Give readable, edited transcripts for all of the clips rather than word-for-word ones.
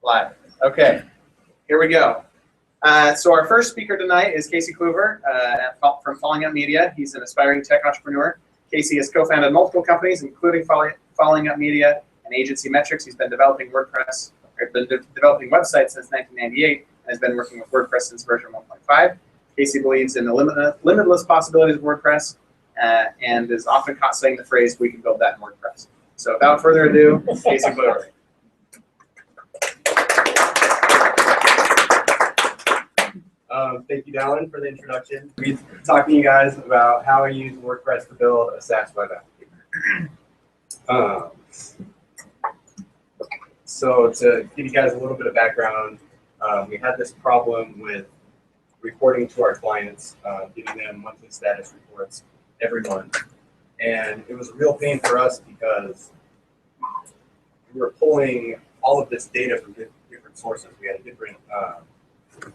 Live. Okay, here we go. So our first speaker tonight is Casey Kluver from Falling Up Media. He's an aspiring tech entrepreneur. Casey has co-founded multiple companies, including Falling Up Media and Agency Metrics. He's been developing WordPress, or been developing websites since 1998, and has been working with WordPress since version 1.5. Casey believes in the limitless possibilities of WordPress and is often caught saying the phrase, "We can build that in WordPress." So without further ado, Casey Kluver. Thank you, Dallin, for the introduction. We're talking to you guys about how I use WordPress to build a SaaS web application. So to give you guys a little bit of background, we had this problem with reporting to our clients, giving them monthly status reports every month. And it was a real pain for us because we were pulling all of this data from different sources. We had a different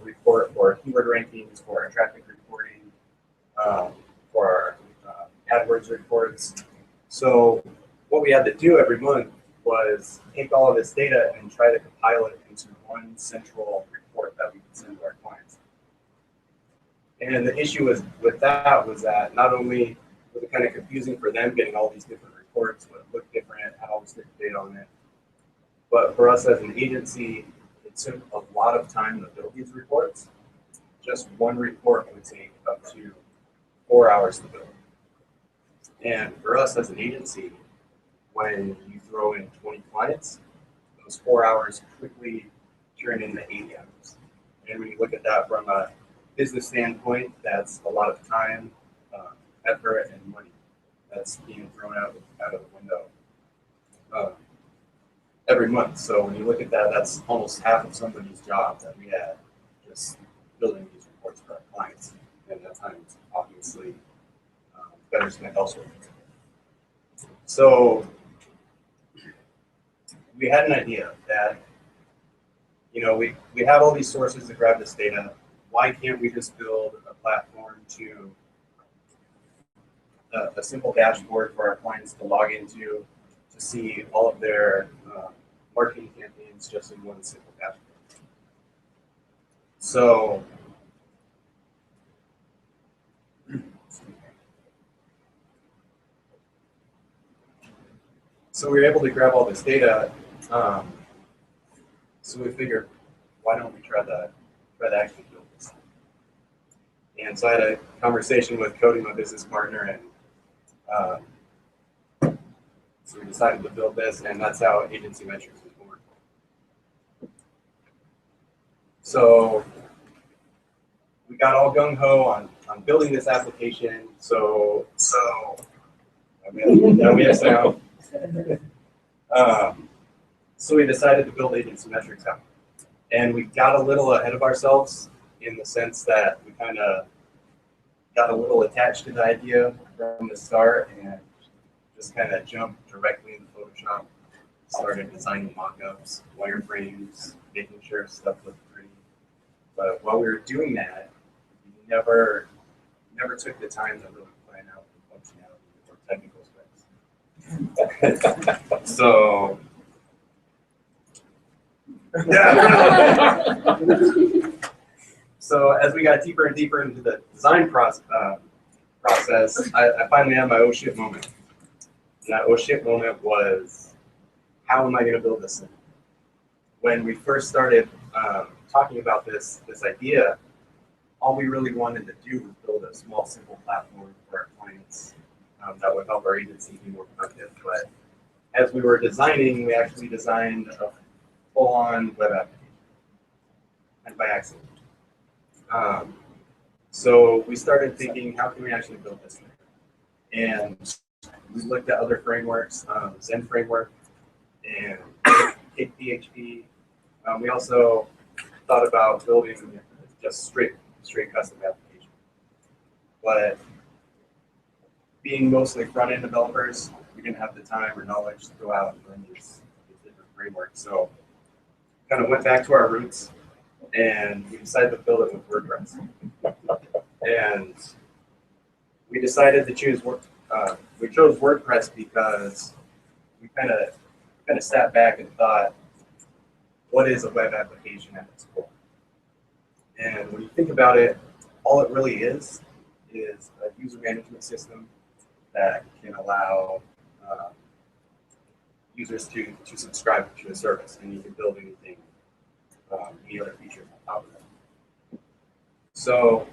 report for keyword rankings, for our traffic reporting, for our AdWords reports. So what we had to do every month was take all of this data and try to compile it into one central report that we could send to our clients. And the issue with that was that not only was it kind of confusing for them getting all these different reports, but it looked different, had all this different data on it, but for us as an agency, it took a lot of time to build these reports. Just one report would take up to 4 hours to build. And for us as an agency, when you throw in 20 clients, those 4 hours quickly turn into 80 hours. And when you look at that from a business standpoint, that's a lot of time, effort, and money that's being thrown out of the window every month. So when you look at that, that's almost half of somebody's job that we had just building these reports for our clients. And that time is obviously better spent elsewhere. So we had an idea that, you know, we have all these sources to grab this data. Why can't we just build a platform to a simple dashboard for our clients to log into to see all of their marketing campaigns just in one simple dashboard? So we were able to grab all this data. So we figured, why don't we try to actually build this? And so I had a conversation with Cody, my business partner, and so we decided to build this, and that's how Agency Metrics was born. So we got all gung-ho on building this application. So now we have sound. So we decided to build Agency Metrics out. And we got a little ahead of ourselves in the sense that we kind of got a little attached to the idea from the start and just kind of jumped directly into Photoshop, started designing mock-ups, wireframes, making sure stuff looked pretty. But while we were doing that, we never took the time to really plan out the functionality or technical specs. So so as we got deeper and deeper into the design process, I finally had my oh shit moment. And that oh shit moment was, how am I going to build this thing? When we first started talking about this idea, all we really wanted to do was build a small, simple platform for our clients that would help our agency be more productive. But as we were designing, we actually designed a full-on web application, and by accident. So we started thinking, how can we actually build this thing? And we looked at other frameworks, Zen framework, and PHP. We also thought about building just straight custom application. But being mostly front-end developers, we didn't have the time or knowledge to go out and learn these different frameworks. So kind of went back to our roots, and we decided to build it with WordPress. And we decided to choose we chose WordPress because we kind of sat back and thought, what is a web application at its core? And when you think about it, all it really is a user management system that can allow users to subscribe to a service, and you can build anything, any other features on top of it. So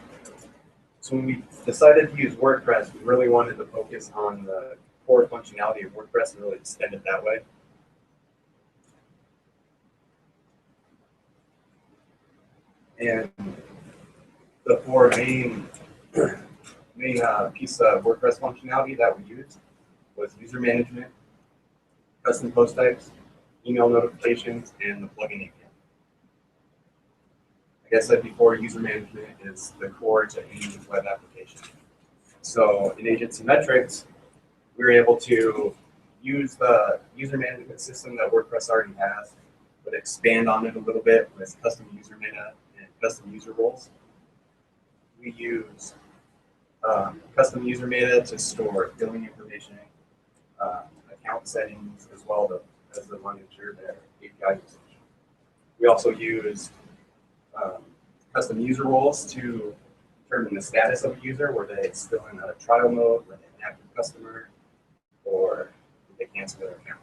when we decided to use WordPress, we really wanted to focus on the core functionality of WordPress and really extend it that way. And the four main piece of WordPress functionality that we used was user management, custom post types, email notifications, and the plugin API. Like I said before, user management is the core to any web application. So in Agency Metrics, we were able to use the user management system that WordPress already has, but expand on it a little bit with custom user meta and custom user roles. We use custom user meta to store billing information, account settings, as well as the monitor their API usage. We also use custom user roles to determine the status of a user, whether it's still in a trial mode, whether they're an active customer, or they cancel their account.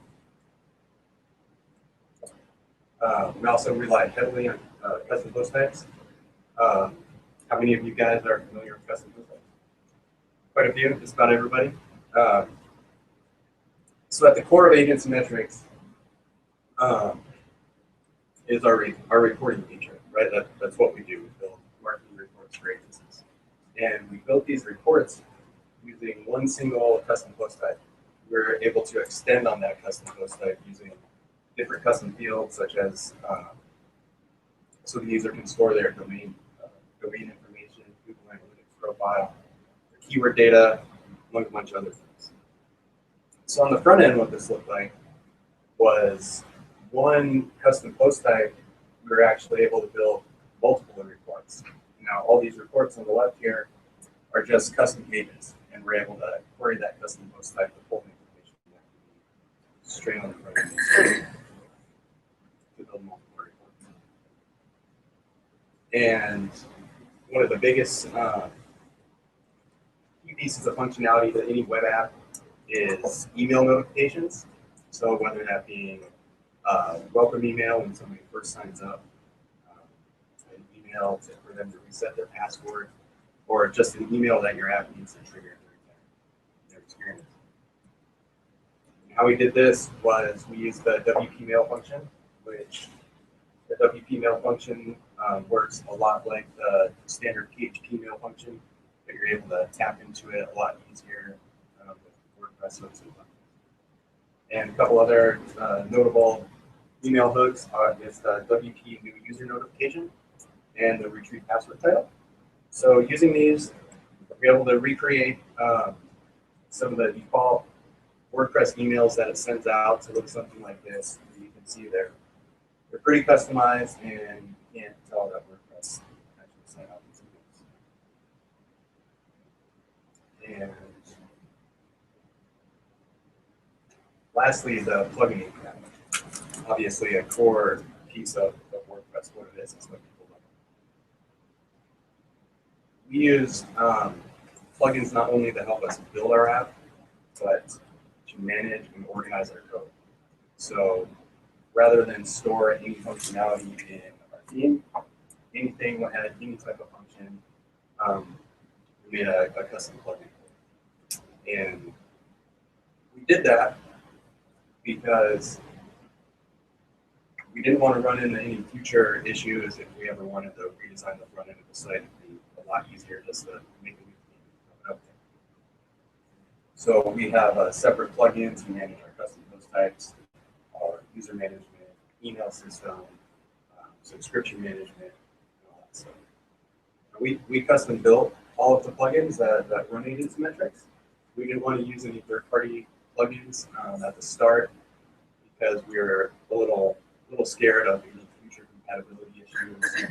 We also rely heavily on custom post types. How many of you guys are familiar with custom post types? Quite a few, just about everybody. So at the core of Agency Metrics is our reporting feature, right? That's what we do. We build marketing reports for agencies. And we built these reports using one single custom post type. We're able to extend on that custom post type using different custom fields, such as so the user can store their domain information, Google Analytics profile, keyword data, among a bunch of other things. So on the front end, what this looked like was one custom post type. We were actually able to build multiple reports. Now, all these reports on the left here are just custom pages, and we're able to query that custom post type to pull the information that we need straight on the front end to build multiple reports. And one of the biggest key pieces of functionality to any web app is email notifications. So whether that being welcome email when somebody first signs up, an email for them to reset their password, or just an email that your app needs to trigger their experience. And how we did this was we used the WP mail function, which the WP mail function works a lot like the standard PHP mail function, but you're able to tap into it a lot easier with WordPress hooks and buttons. And a couple other notable email hooks is the WP new user notification and the retrieve password title. So using these, we're able to recreate some of the default WordPress emails that it sends out to look something like this. You can see they're pretty customized, and you can't tell that WordPress actually sent out these emails. And lastly, the plugin API. Obviously, a core piece of WordPress, what it is what people love. We use plugins not only to help us build our app, but to manage and organize our code. So rather than store any functionality in our theme, anything that had any type of function, we made a custom plugin. And we did that because we didn't want to run into any future issues if we ever wanted to redesign the front end of the site. It'd be a lot easier just to make a new theme up there. So we have a separate plugin to manage our custom post types, our user management, email system, subscription management, and all that stuff. We custom built all of the plugins that run Agency Metrics. We didn't want to use any third-party plugins at the start because we were a little scared of any future compatibility issues,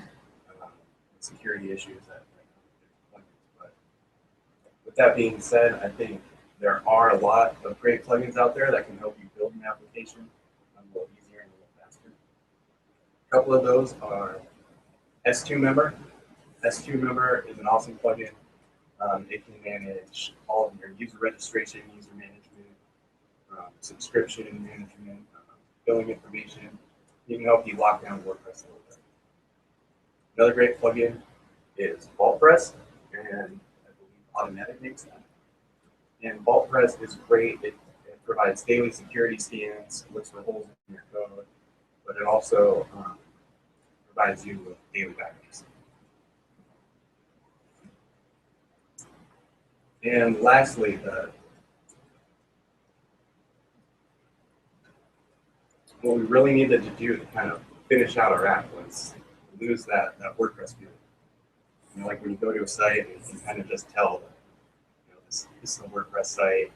security issues that might come with plugins. But with that being said, I think there are a lot of great plugins out there that can help you build an application a little easier and a little faster. couple of those are S2 Member. S2 Member is an awesome plugin. It can manage all of your user registration, user management, subscription management, billing information. It can help you lock down WordPress a little bit. Another great plugin is WordPress, and I believe Automatic makes that. And WordPress is great. It provides daily security scans, looks for holes in your code, but it also provides you with daily backups. And lastly, what we really needed to do to kind of finish out our app was lose that WordPress view. You know, like when you go to a site, you can kind of just tell that, you know, this is a WordPress site.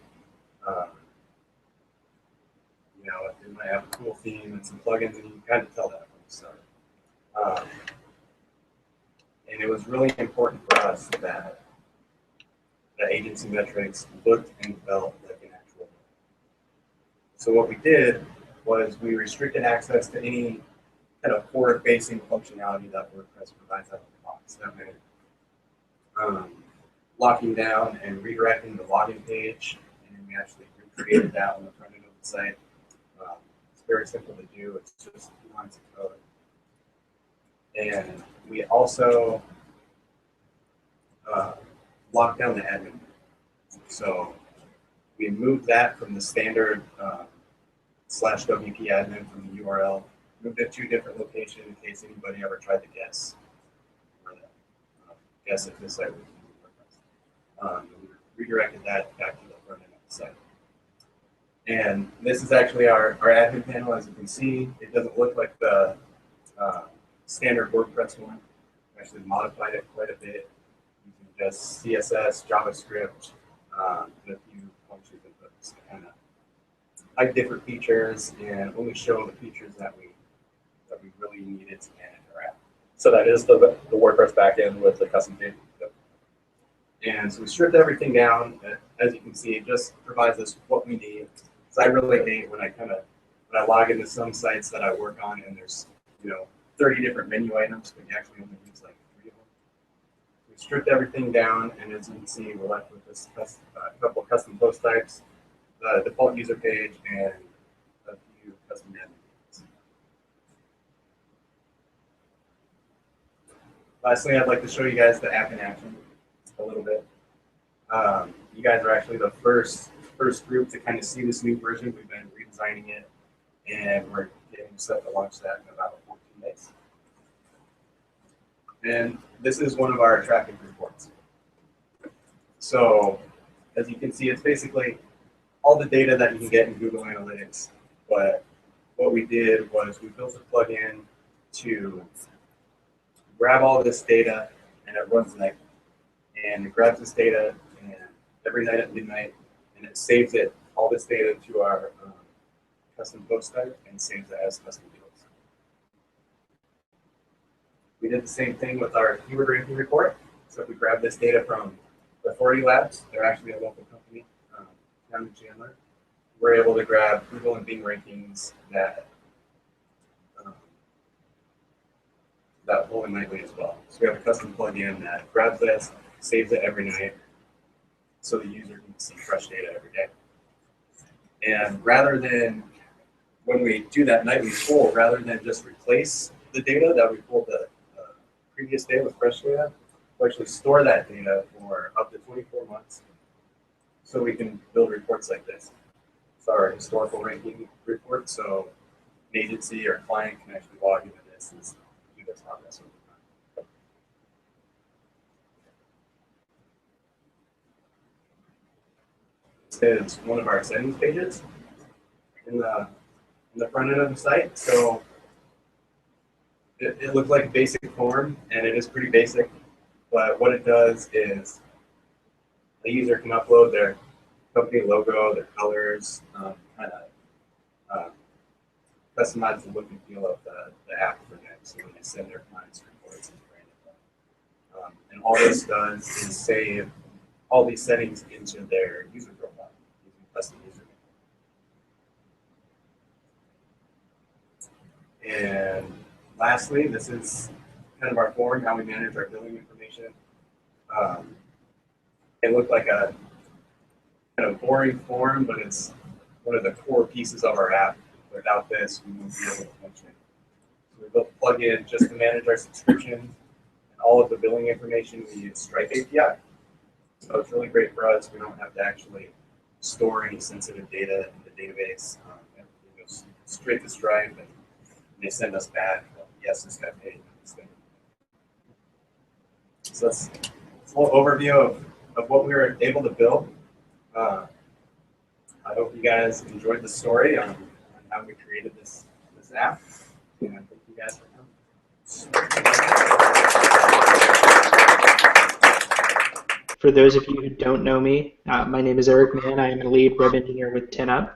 You know, it might have a cool theme and some plugins, and you can kind of tell that from the start. And it was really important for us that the agency metrics looked and felt like an actual web. So what we did was we restricted access to any kind of forward-facing functionality that WordPress provides out of the box. That meant locking down and redirecting the login page, and we actually recreated that on the front end of the site. It's very simple to do. It's just 2 lines of code. And we also locked down the admin. So we moved that from the standard /WP admin from the URL, moved it to a different location in case anybody ever tried to guess where guess if this site was WordPress. We redirected that back to the front end of the site. And this is actually our admin panel. As you can see, it doesn't look like the standard WordPress one. We actually modified it quite a bit using just CSS, JavaScript, and a few functions inputs to kind of hide different features and only show the features that we really needed to manage our app. So that is the WordPress backend with the custom page. Yep. And so we stripped everything down. As you can see, it just provides us what we need. So I really hate when I log into some sites that I work on and there's 30 different menu items, but you actually only use like 3 of them. We stripped everything down, and as you can see, we're left with this couple of custom post types, the default user page, and a few custom admin pages. Lastly, I'd like to show you guys the app in action a little bit. You guys are actually the first group to kind of see this new version. We've been redesigning it, and we're getting set to launch that in about 14 days. And this is one of our traffic reports. So as you can see, it's basically all the data that you can get in Google Analytics. But what we did was we built a plugin to grab all this data, and it runs nightly. And it grabs this data and every night at midnight, and it saves it, all this data, to our custom post type and saves it as custom fields. We did the same thing with our keyword ranking report. So if we grab this data from Authority Labs, they're actually a local company down in Chandler. We're able to grab Google and Bing rankings that pull in nightly as well. So we have a custom plugin that grabs this, saves it every night, so the user can see fresh data every day. And rather than, when we do that nightly pull, rather than just replace the data that we pulled the previous day with fresh data, we actually store that data for up to 24 months, so we can build reports like this. It's our historical ranking report, so an agency or client can actually log into this and do this progress over time. This is one of our settings pages in the front end of the site. So it looks like a basic form, and it is pretty basic, but what it does is the user can upload their company logo, their colors, kind of customize the look and feel of the app for them, so when they send their clients reports and brand. And all this does is save all these settings into their user profile using custom user. And Lastly, this is kind of our form, how we manage our billing information. It looked like a kind of boring form, but it's one of the core pieces of our app. Without this, we won't be able to function. So we built a plugin just to manage our subscriptions and all of the billing information. We use Stripe API. So it's really great for us. We don't have to actually store any sensitive data in the database. Everything goes straight to Stripe, and they send us back, yes, this got paid. So that's a little overview of what we were able to build. I hope you guys enjoyed the story on how we created this app. And I thank you guys for coming. For those of you who don't know me, my name is Eric Mann. I am a lead web engineer with 10up.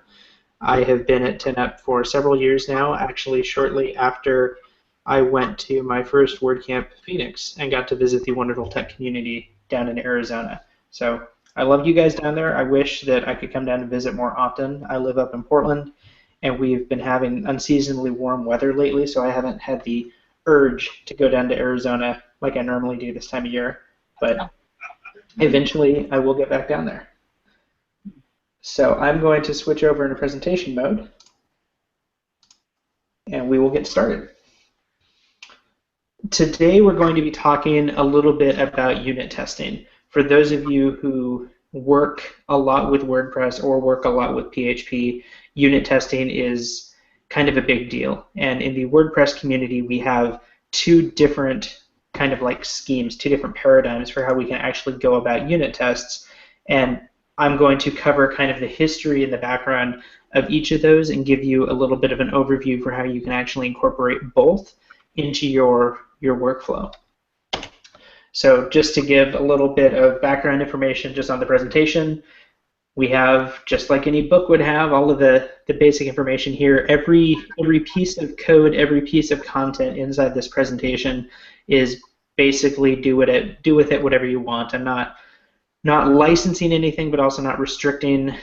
I have been at 10up for several years now, actually shortly after I went to my first WordCamp Phoenix and got to visit the wonderful tech community down in Arizona. So I love you guys down there. I wish that I could come down and visit more often. I live up in Portland, and we've been having unseasonably warm weather lately, so I haven't had the urge to go down to Arizona like I normally do this time of year. But eventually, I will get back down there. So I'm going to switch over into presentation mode, and we will get started. Today, we're going to be talking a little bit about unit testing. For those of you who work a lot with WordPress or work a lot with PHP, unit testing is kind of a big deal. And in the WordPress community, we have two different kind of like schemes, two different paradigms for how we can actually go about unit tests. And I'm going to cover kind of the history and the background of each of those and give you a little bit of an overview for how you can actually incorporate both into your workflow. So just to give a little bit of background information just on the presentation, we have, just like any book would have, all of the basic information here. Every piece of code, every piece of content inside this presentation is basically do with it whatever you want. I'm not licensing anything, but also not restricting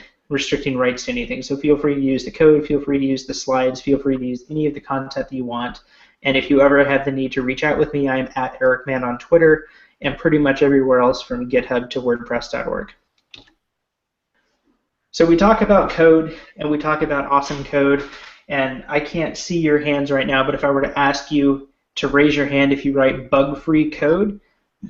rights to anything. So feel free to use the code, feel free to use the slides, feel free to use any of the content that you want. And if you ever have the need to reach out with me, I'm at Eric Mann on Twitter and pretty much everywhere else from GitHub to WordPress.org. So we talk about code and we talk about awesome code, and I can't see your hands right now, but if I were to ask you to raise your hand if you write bug-free code,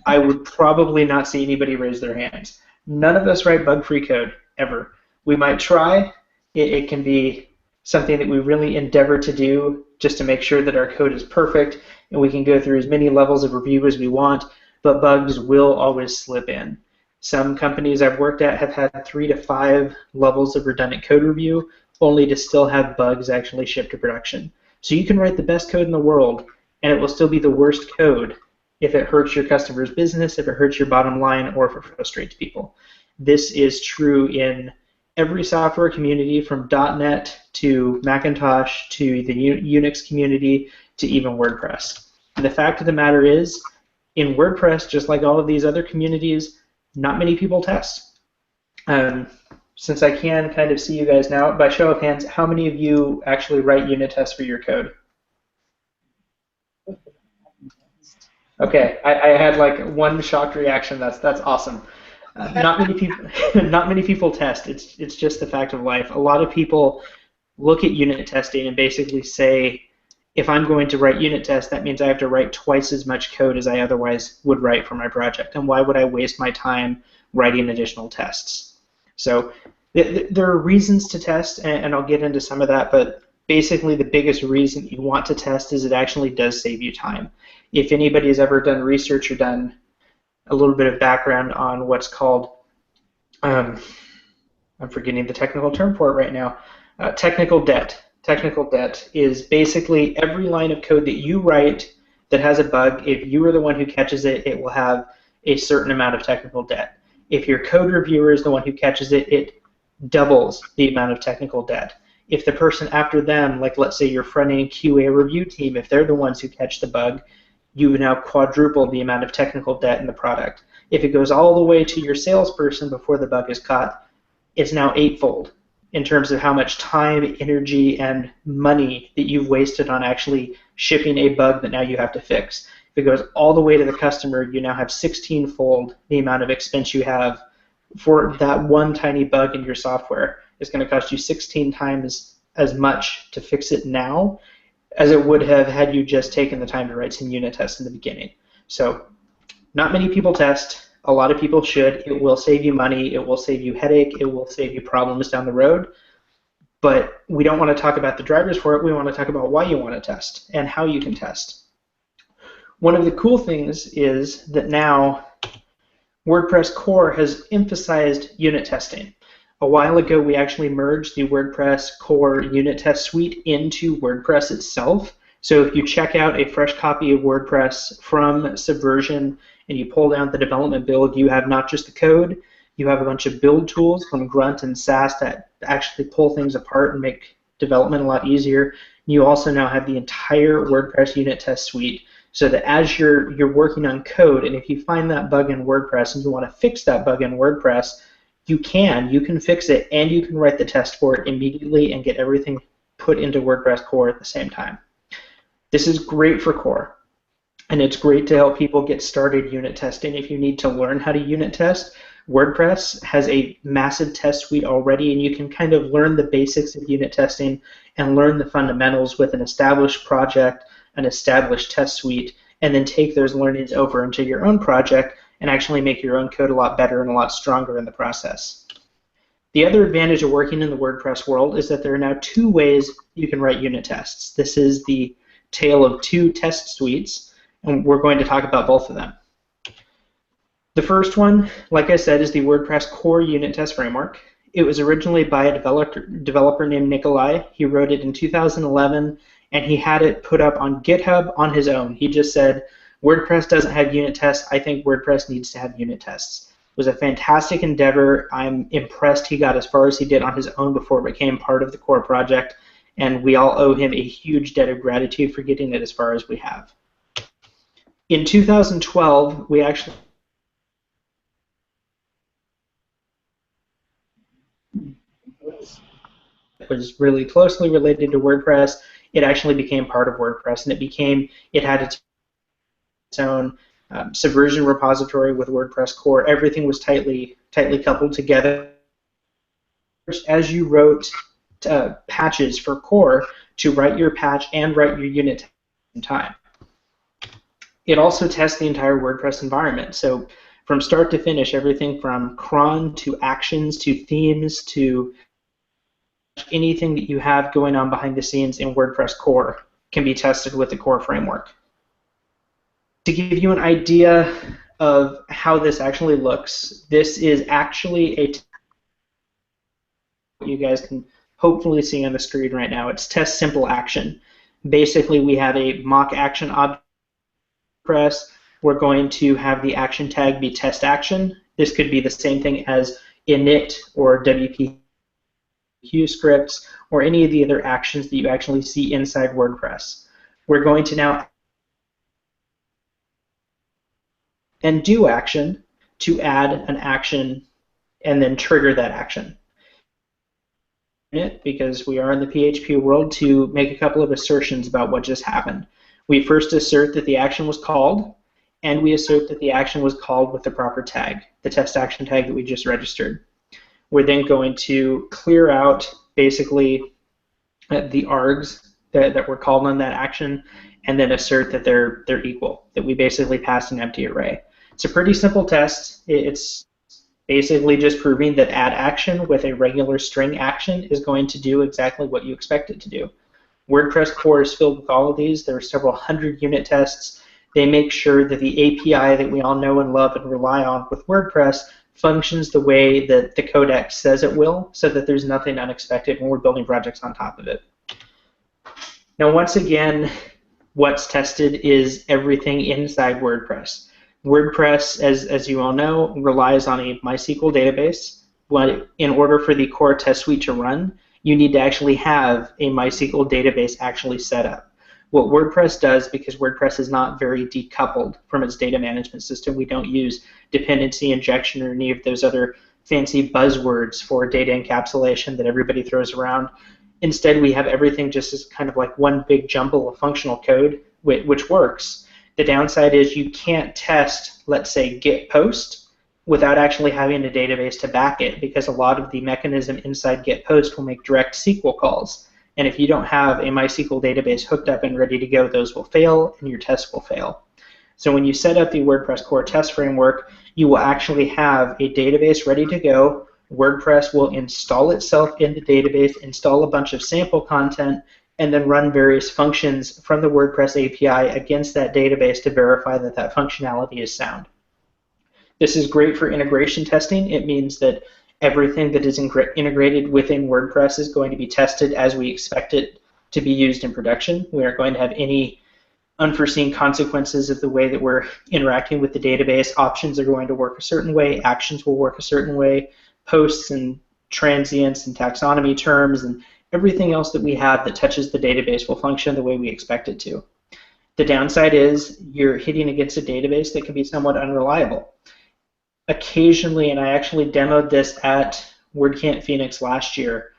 I would probably not see anybody raise their hands. None of us write bug-free code, ever. We might try. It can be something that we really endeavor to do just to make sure that our code is perfect and we can go through as many levels of review as we want, but bugs will always slip in. Some companies I've worked at have had 3 to 5 levels of redundant code review, only to still have bugs actually shipped to production. So you can write the best code in the world, and it will still be the worst code if it hurts your customer's business, if it hurts your bottom line, or if it frustrates people. This is true in every software community, from .NET to Macintosh to the Unix community to even WordPress. And the fact of the matter is, in WordPress, just like all of these other communities, not many people test. Since I can kind of see you guys now, by show of hands, how many of you actually write unit tests for your code? Okay, I had like one shocked reaction. That's awesome. Not many people test. It's just the fact of life. A lot of people look at unit testing and basically say, if I'm going to write unit tests, that means I have to write twice as much code as I otherwise would write for my project. And why would I waste my time writing additional tests? So there are reasons to test, and I'll get into some of that, but basically the biggest reason you want to test is it actually does save you time. If anybody has ever done research or done a little bit of background on what's called, I'm forgetting the technical term for it right now, technical debt. Technical debt is basically every line of code that you write that has a bug, if you are the one who catches it, it will have a certain amount of technical debt. If your code reviewer is the one who catches it, it doubles the amount of technical debt. If the person after them, like let's say your front-end QA review team, if they're the ones who catch the bug, you've now quadrupled the amount of technical debt in the product. If it goes all the way to your salesperson before the bug is caught, it's now 8-fold. in terms of how much time, energy, and money that you've wasted on actually shipping a bug that now you have to fix. If it goes all the way to the customer, you now have 16-fold the amount of expense you have for that one tiny bug in your software. It's going to cost you 16 times as much to fix it now as it would have had you just taken the time to write some unit tests in the beginning. So not many people test. A lot of people should. It will save you money. It will save you headache. It will save you problems down the road. But we don't want to talk about the drivers for it. We want to talk about why you want to test and how you can test. One of the cool things is that now WordPress core has emphasized unit testing. A while ago, we actually merged the WordPress core unit test suite into WordPress itself. So if you check out a fresh copy of WordPress from Subversion and you pull down the development build, you have not just the code, you have a bunch of build tools from Grunt and Sass that actually pull things apart and make development a lot easier. You also now have the entire WordPress unit test suite, so that as you're working on code, and if you find that bug in WordPress and you want to fix that bug in WordPress, you can fix it, and you can write the test for it immediately and get everything put into WordPress core at the same time. This is great for core, and it's great to help people get started unit testing. If you need to learn how to unit test, WordPress has a massive test suite already, and you can kind of learn the basics of unit testing and learn the fundamentals with an established project, an established test suite, and then take those learnings over into your own project and actually make your own code a lot better and a lot stronger in the process. The other advantage of working in the WordPress world is that there are now two ways you can write unit tests. This is the tale of two test suites, and we're going to talk about both of them. The first one, like I said, is the WordPress core unit test framework. It was originally by a developer named Nikolai. He wrote it in 2011, and he had it put up on GitHub on his own. He just said, WordPress doesn't have unit tests. I think WordPress needs to have unit tests. It was a fantastic endeavor. I'm impressed he got as far as he did on his own before it became part of the core project, and we all owe him a huge debt of gratitude for getting it as far as we have. In 2012, we actually was really closely related to WordPress. It actually became part of WordPress, and it had its own Subversion repository with WordPress core. Everything was tightly coupled together. As you wrote patches for core, to write your patch and write your unit in time. It also tests the entire WordPress environment. So from start to finish, everything from cron to actions to themes to anything that you have going on behind the scenes in WordPress core can be tested with the core framework. To give you an idea of how this actually looks, this is actually you guys can hopefully see on the screen right now. It's test simple action. Basically, we have a mock action object. We're going to have the action tag be test action. This could be the same thing as init or WP scripts or any of the other actions that you actually see inside WordPress. We're going to now and do action to add an action and then trigger that action. Because we are in the PHP world, to make a couple of assertions about what just happened. We first assert that the action was called, and we assert that the action was called with the proper tag, the test action tag that we just registered. We're then going to clear out basically the args that were called on that action, and then assert that they're equal, that we basically passed an empty array. It's a pretty simple test. It's basically just proving that add action with a regular string action is going to do exactly what you expect it to do. WordPress core is filled with all of these. There are several hundred unit tests. They make sure that the API that we all know and love and rely on with WordPress functions the way that the codex says it will, so that there's nothing unexpected when we're building projects on top of it. Now, once again, what's tested is everything inside WordPress. WordPress, as you all know, relies on a MySQL database. But in order for the core test suite to run, you need to actually have a MySQL database actually set up. What WordPress does, because WordPress is not very decoupled from its data management system, we don't use dependency injection or any of those other fancy buzzwords for data encapsulation that everybody throws around. Instead, we have everything just as kind of like one big jumble of functional code, which works. The downside is you can't test, let's say, get post without actually having a database to back it, because a lot of the mechanism inside get post will make direct SQL calls. And if you don't have a MySQL database hooked up and ready to go, those will fail and your tests will fail. So when you set up the WordPress core test framework, you will actually have a database ready to go. WordPress will install itself in the database, install a bunch of sample content, and then run various functions from the WordPress API against that database to verify that that functionality is sound. This is great for integration testing. It means that everything that is integrated within WordPress is going to be tested as we expect it to be used in production. We aren't going to have any unforeseen consequences of the way that we're interacting with the database. Options are going to work a certain way, actions will work a certain way, posts and transients and taxonomy terms and everything else that we have that touches the database will function the way we expect it to. The downside is you're hitting against a database that can be somewhat unreliable. Occasionally, and I actually demoed this at WordCamp Phoenix last year,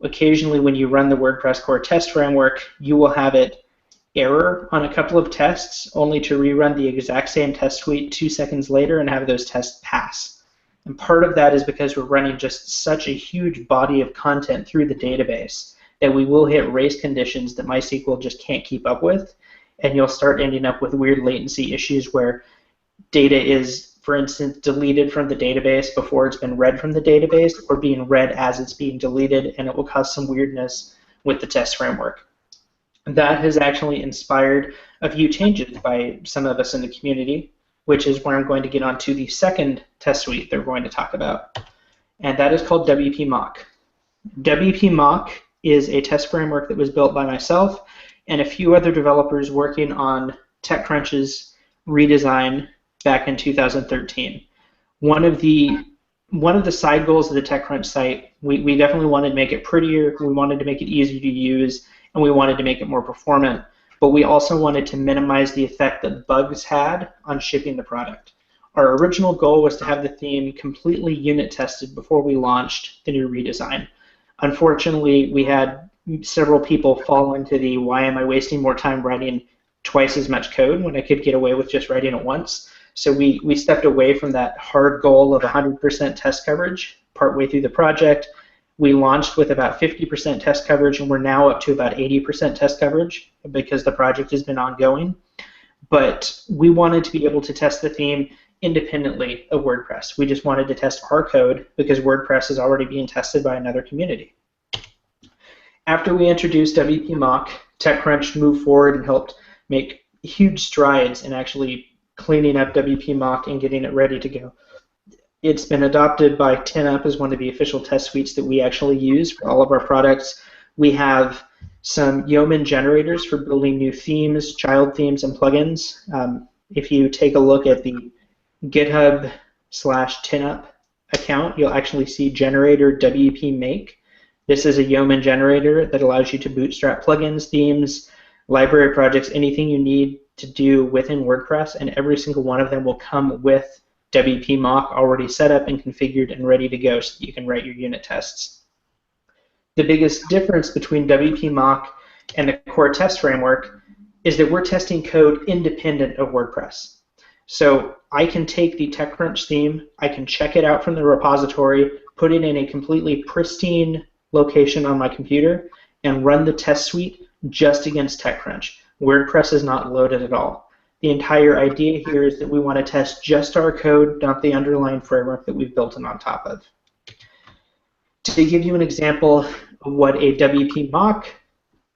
occasionally when you run the WordPress core test framework, you will have it error on a couple of tests only to rerun the exact same test suite 2 seconds later and have those tests pass. And part of that is because we're running just such a huge body of content through the database that we will hit race conditions that MySQL just can't keep up with, and you'll start ending up with weird latency issues where data is, for instance, deleted from the database before it's been read from the database, or being read as it's being deleted, and it will cause some weirdness with the test framework. That has actually inspired a few changes by some of us in the community, which is where I'm going to get on to the second test suite that we're going to talk about, and that is called WP Mock. WP Mock is a test framework that was built by myself and a few other developers working on TechCrunch's redesign back in 2013. One of the side goals of the TechCrunch site, we definitely wanted to make it prettier, we wanted to make it easier to use, and we wanted to make it more performant, but we also wanted to minimize the effect that bugs had on shipping the product. Our original goal was to have the theme completely unit tested before we launched the new redesign. Unfortunately, we had several people fall into the why am I wasting more time writing twice as much code when I could get away with just writing it once. So we stepped away from that hard goal of 100% test coverage partway through the project. We launched with about 50% test coverage, and we're now up to about 80% test coverage because the project has been ongoing. But we wanted to be able to test the theme independently of WordPress. We just wanted to test our code because WordPress is already being tested by another community. After we introduced WP Mock, TechCrunch moved forward and helped make huge strides in actually cleaning up WP Mock and getting it ready to go. It's been adopted by 10up as one of the official test suites that we actually use for all of our products. We have some Yeoman generators for building new themes, child themes, and plugins. If you take a look at the GitHub/10up account, you'll actually see generator WP Make. This is a Yeoman generator that allows you to bootstrap plugins, themes, library projects, anything you need to do within WordPress, and every single one of them will come with WP Mock already set up and configured and ready to go so that you can write your unit tests. The biggest difference between WP Mock and the core test framework is that we're testing code independent of WordPress. So I can take the TechCrunch theme, I can check it out from the repository, put it in a completely pristine location on my computer, and run the test suite just against TechCrunch. WordPress is not loaded at all. The entire idea here is that we want to test just our code, not the underlying framework that we've built it on top of. To give you an example of what a WP Mock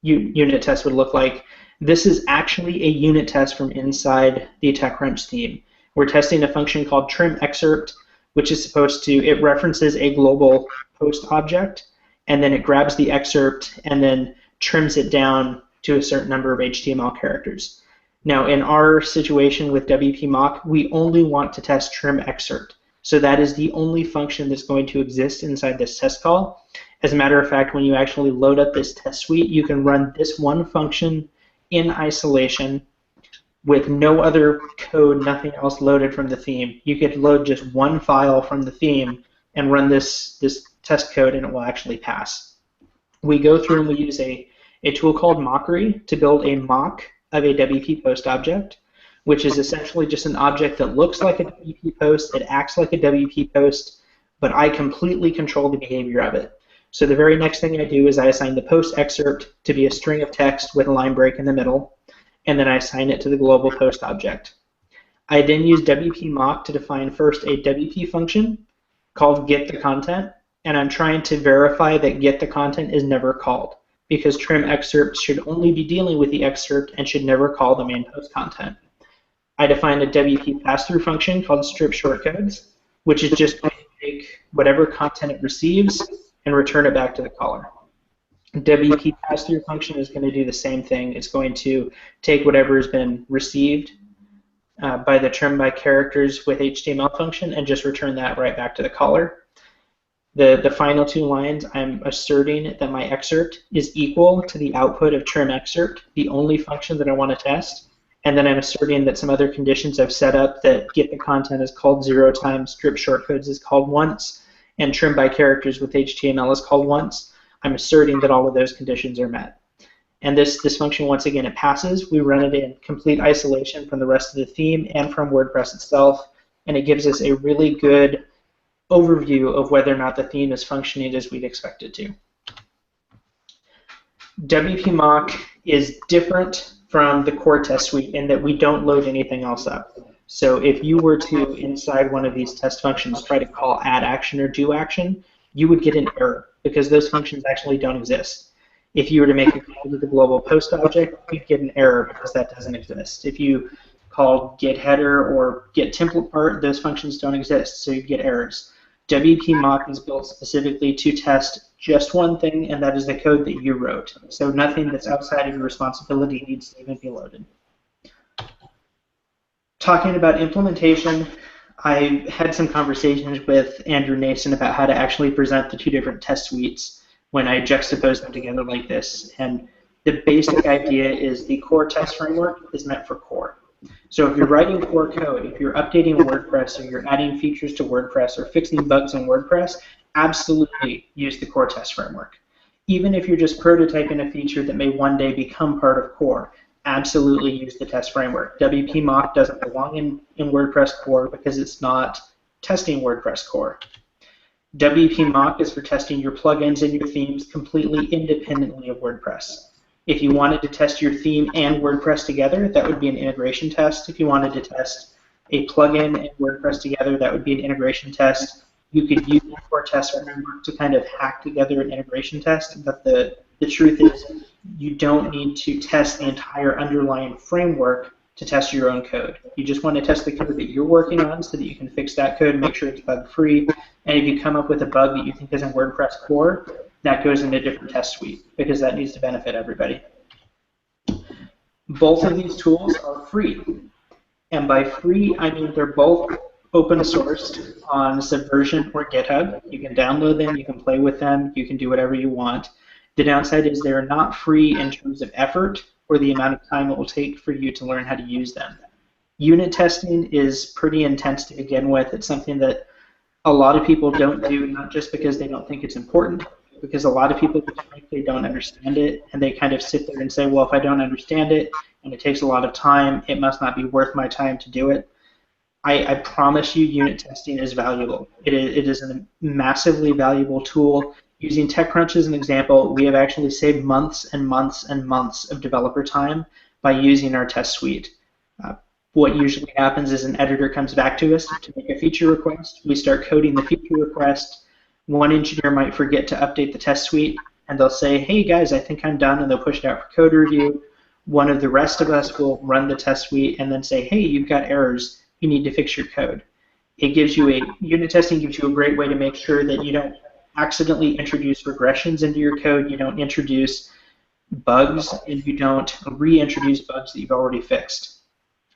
unit test would look like, this is actually a unit test from inside the TechCrunch theme. We're testing a function called trim excerpt, which is supposed to, it references a global post object, and then it grabs the excerpt and then trims it down to a certain number of HTML characters. Now, in our situation with WP Mock, we only want to test trim excerpt. So that is the only function that's going to exist inside this test call. As a matter of fact, when you actually load up this test suite, you can run this one function in isolation with no other code, nothing else loaded from the theme. You could load just one file from the theme and run this test code, and it will actually pass. We go through and we use a tool called Mockery to build a mock of a WP post object, which is essentially just an object that looks like a WP post, it acts like a WP post, but I completely control the behavior of it. So the very next thing I do is I assign the post excerpt to be a string of text with a line break in the middle, and then I assign it to the global post object. I then use WP mock to define first a WP function called getTheContent, and I'm trying to verify that getTheContent is never called, because trim excerpts should only be dealing with the excerpt and should never call the main post content. I define a WP pass-through function called strip shortcodes, which is just going to take whatever content it receives and return it back to the caller. WP pass-through function is going to do the same thing. It's going to take whatever has been received by the trim by characters with HTML function and just return that right back to the caller. The final two lines, I'm asserting that my excerpt is equal to the output of trim excerpt, the only function that I want to test. And then I'm asserting that some other conditions I've set up, that getTheContent is called 0 times, strip shortcodes is called once, and trim by characters with HTML is called once. I'm asserting that all of those conditions are met. And this function, once again, it passes. We run it in complete isolation from the rest of the theme and from WordPress itself, and it gives us a really good overview of whether or not the theme is functioning as we'd expect it to. WP mock is different from the core test suite in that we don't load anything else up. So if you were to, inside one of these test functions, try to call add action or do action, you would get an error because those functions actually don't exist. If you were to make a call to the global post object, you'd get an error because that doesn't exist. If you called get header or get template part, those functions don't exist, so you'd get errors. WP mock is built specifically to test just one thing, and that is the code that you wrote. So nothing that's outside of your responsibility needs to even be loaded. Talking about implementation, I had some conversations with Andrew Nason about how to actually present the two different test suites when I juxtapose them together like this. And the basic idea is the core test framework is meant for core. So if you're writing core code, if you're updating WordPress or you're adding features to WordPress or fixing bugs in WordPress, absolutely use the core test framework. Even if you're just prototyping a feature that may one day become part of core, absolutely use the test framework. WP mock doesn't belong in WordPress core because it's not testing WordPress core. WP mock is for testing your plugins and your themes completely independently of WordPress. If you wanted to test your theme and WordPress together, that would be an integration test. If you wanted to test a plugin and WordPress together, that would be an integration test. You could use the core test framework to kind of hack together an integration test, but the truth is you don't need to test the entire underlying framework to test your own code. You just want to test the code that you're working on so that you can fix that code and make sure it's bug-free. And if you come up with a bug that you think is in WordPress core, that goes in a different test suite because that needs to benefit everybody. Both of these tools are free. And by free, I mean they're both open sourced on Subversion or GitHub. You can download them, you can play with them, you can do whatever you want. The downside is they're not free in terms of effort or the amount of time it will take for you to learn how to use them. Unit testing is pretty intense to begin with. It's something that a lot of people don't do, not just because they don't think it's important, because a lot of people frankly don't understand it, and they kind of sit there and say, well, if I don't understand it and it takes a lot of time, it must not be worth my time to do it. I promise you unit testing is valuable. It is a massively valuable tool. Using TechCrunch as an example, we have actually saved months and months and months of developer time by using our test suite. What usually happens is an editor comes back to us to make a feature request. We start coding the feature request. One engineer might forget to update the test suite, and they'll say, hey guys, I think I'm done, and they'll push it out for code review. One of the rest of us will run the test suite and then say, hey, you've got errors. You need to fix your code. Unit testing gives you a great way to make sure that you don't accidentally introduce regressions into your code, you don't introduce bugs, and you don't reintroduce bugs that you've already fixed.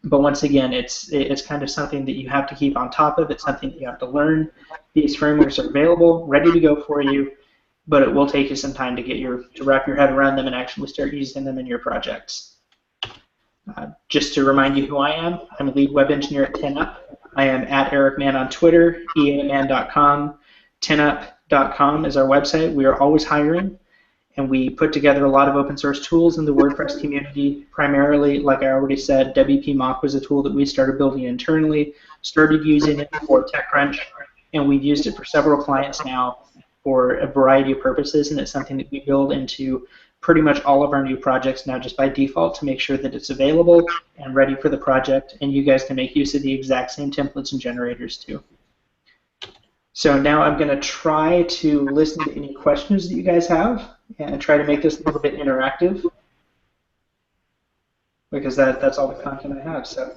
But once again, it's kind of something that you have to keep on top of. It's something that you have to learn. These frameworks are available, ready to go for you, but it will take you some time to wrap your head around them and actually start using them in your projects. Just to remind you who I am, I'm a lead web engineer at 10up. I am at Eric Mann on Twitter, eaman.com. tinup.com is our website. We are always hiring, and we put together a lot of open source tools in the WordPress community. Primarily, like I already said, WP Mock was a tool that we started building internally, started using it for TechCrunch, and we've used it for several clients now for a variety of purposes, and it's something that we build into pretty much all of our new projects now just by default to make sure that it's available and ready for the project, and you guys can make use of the exact same templates and generators too. So now I'm going to try to listen to any questions that you guys have and try to make this a little bit interactive, because that's all the content I have. So,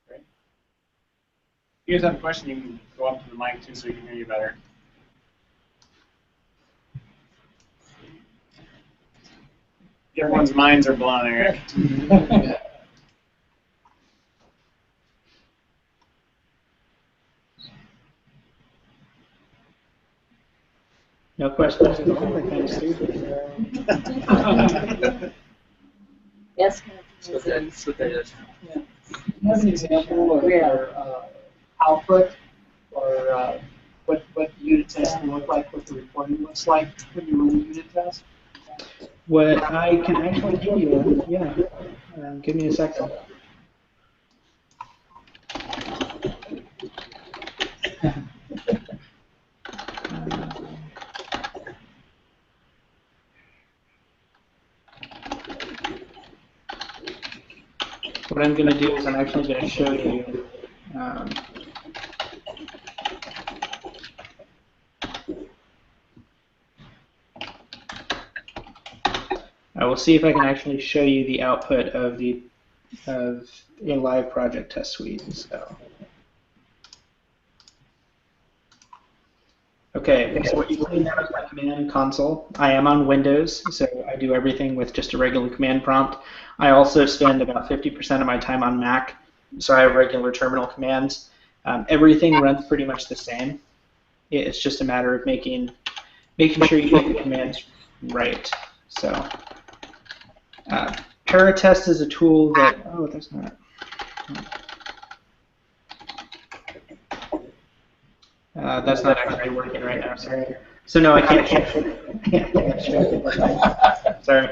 Great. If you guys have a question, you can go up to the mic too so we can hear you better. Everyone's minds are blown, Eric. no questions at all? I kind of see. Yes. So that's what that is. Yeah. You have an example of your output, or what unit tests can look like, what the reporting looks like when you run a unit test? What I can actually give you, yeah. Give me a second. What I'm going to do is I'm actually going to show you I will see if I can actually show you the output of a live project test suite. So, okay, so what you see now is my command console. I am on Windows, so I do everything with just a regular command prompt. I also spend about 50% of my time on Mac, so I have regular terminal commands. Everything runs pretty much the same. It's just a matter of making sure you get the commands right. So. Paratest is a tool that, oh, that's not. That's not actually working right now, sorry. So no, I can't show it. Sorry.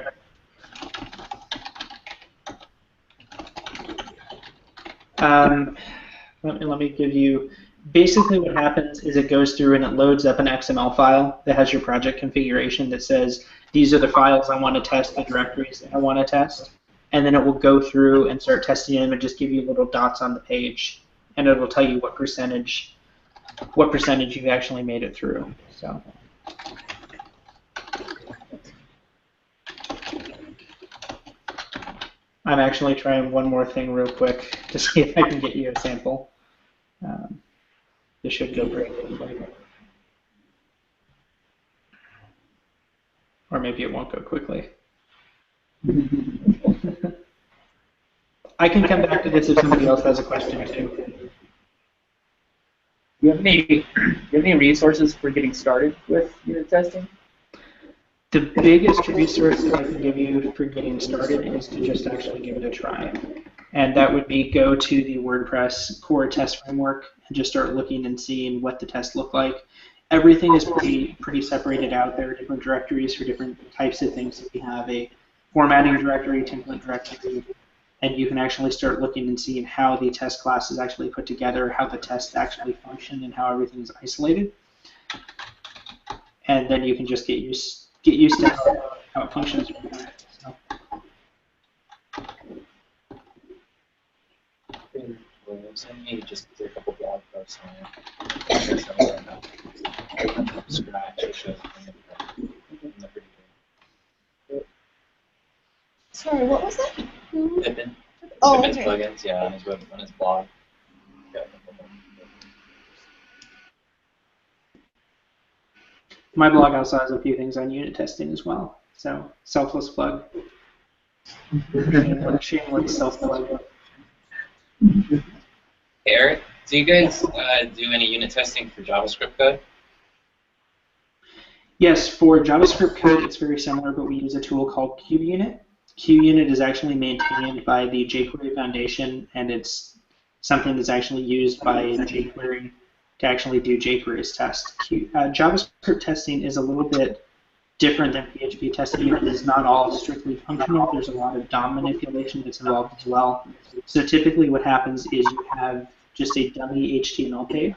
Let me give you, basically what happens is it goes through and it loads up an XML file that has your project configuration that says, these are the files I want to test, the directories that I want to test, and then it will go through and start testing them and just give you little dots on the page, and it will tell you what percentage you've actually made it through. So. I'm actually trying one more thing real quick to see if I can get you a sample. This should go pretty quickly. Or maybe it won't go quickly. I can come back to this if somebody else has a question too. Do you have any resources for getting started with unit testing? The biggest resource that I can give you for getting started is to just actually give it a try. And that would be go to the WordPress core test framework and just start looking and seeing what the tests look like. Everything is pretty separated out. There are different directories for different types of things. We have a formatting directory, template directory, and you can actually start looking and seeing how the test class is actually put together, how the tests actually function, and how everything is isolated. And then you can just get used to how it functions from there. So. Send me just a couple blog posts on it. Scratch. Sorry, what was that? Pippin. Oh, Pippin's okay. plugins, yeah, on his blog. Yeah. My blog also has a few things on unit testing as well. So, selfless plug. Shameless self-plug. Hey, Eric, do you guys do any unit testing for JavaScript code? Yes, for JavaScript code, it's very similar, but we use a tool called PHPUnit. PHPUnit is actually maintained by the jQuery Foundation, and it's something that's actually used by jQuery to actually do jQuery's test. JavaScript testing is a little bit different than PHP testing. It is not all strictly functional. There's a lot of DOM manipulation that's involved as well. So typically what happens is you have just a dummy HTML page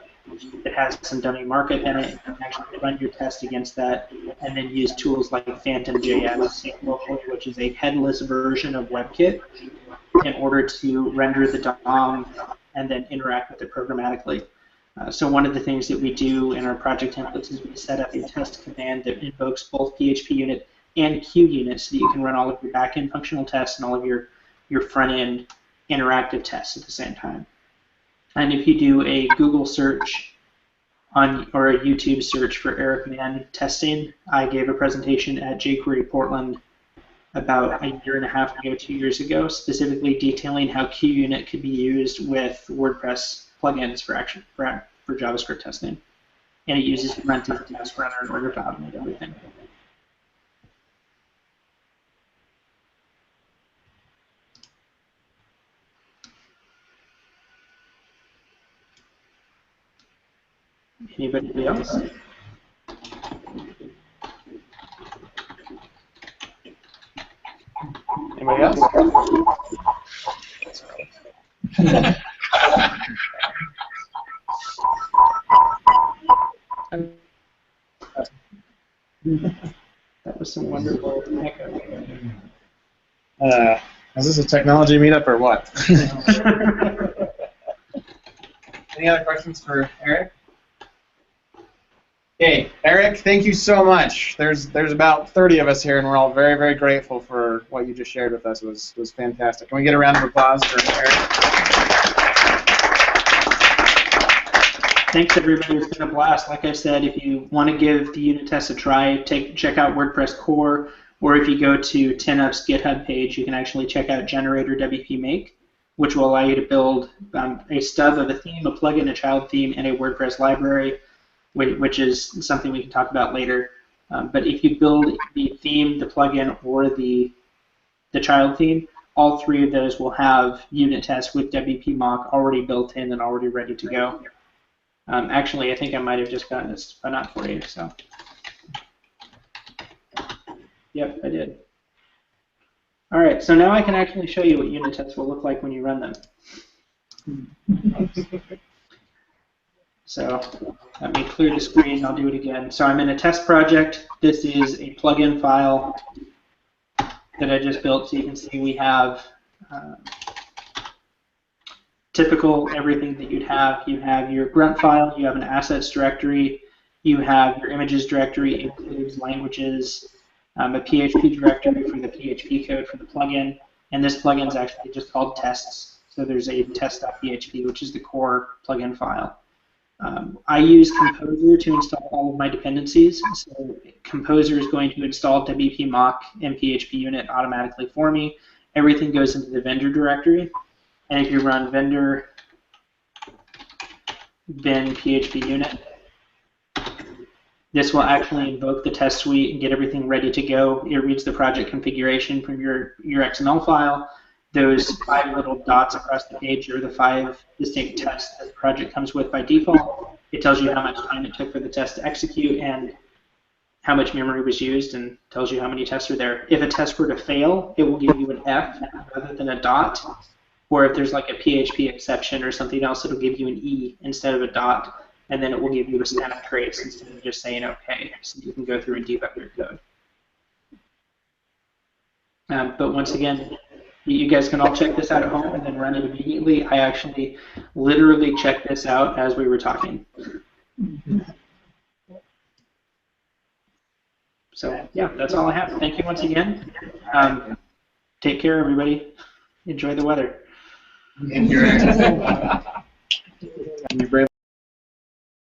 that has some dummy markup in it. You can actually run your test against that and then use tools like Phantom.js locally, which is a headless version of WebKit, in order to render the DOM and then interact with it programmatically. So one of the things that we do in our project templates is we set up a test command that invokes both PHPUnit and QUnit so that you can run all of your back-end functional tests and all of your front-end interactive tests at the same time. And if you do a Google search or a YouTube search for Eric Mann testing, I gave a presentation at jQuery Portland about a year and a half ago, 2 years ago, specifically detailing how QUnit could be used with WordPress plugins for JavaScript testing. And it uses Rent as a test runner in order to automate everything. Anybody else? Anybody else? That was some wonderful echo. Is this a technology meetup or what? Any other questions for Eric? Okay, Eric, thank you so much. There's about 30 of us here, and we're all very, very grateful for what you just shared with us. It was fantastic. Can we get a round of applause for Eric? Thanks, everybody. It's been a blast. Like I said, if you want to give the unit test a try, check out WordPress core, or if you go to 10up's GitHub page, you can actually check out Generator WP Make, which will allow you to build a stub of a theme, a plugin, a child theme, and a WordPress library, which is something we can talk about later. But if you build the theme, the plugin, or the child theme, all three of those will have unit tests with WP Mock already built in and already ready to go. Actually, I think I might have just gotten this spun up for you. So, yep, I did. All right, so now I can actually show you what unit tests will look like when you run them. So let me clear the screen. I'll do it again. So I'm in a test project. This is a plugin file that I just built. So you can see we have typical everything that you'd have. You have your grunt file. You have an assets directory. You have your images directory. It includes languages, a PHP directory for the PHP code for the plugin. And this plugin is actually just called tests. So there's a test.php, which is the core plugin file. I use Composer to install all of my dependencies. So Composer is going to install WP Mock and PHPUnit automatically for me. Everything goes into the vendor directory. And if you run vendor bin PHPUnit, this will actually invoke the test suite and get everything ready to go. It reads the project configuration from your XML file. Those 5 little dots across the page are the 5 distinct tests that the project comes with by default. It tells you how much time it took for the test to execute and how much memory was used, and tells you how many tests are there. If a test were to fail, it will give you an F rather than a dot. Or if there's like a PHP exception or something else, it'll give you an E instead of a dot, and then it will give you a static trace instead of just saying OK, so you can go through and debug your code. But once again, you guys can all check this out at home and then run it immediately. I actually literally checked this out as we were talking. So yeah, that's all I have. Thank you once again. Take care, everybody. Enjoy the weather. And you're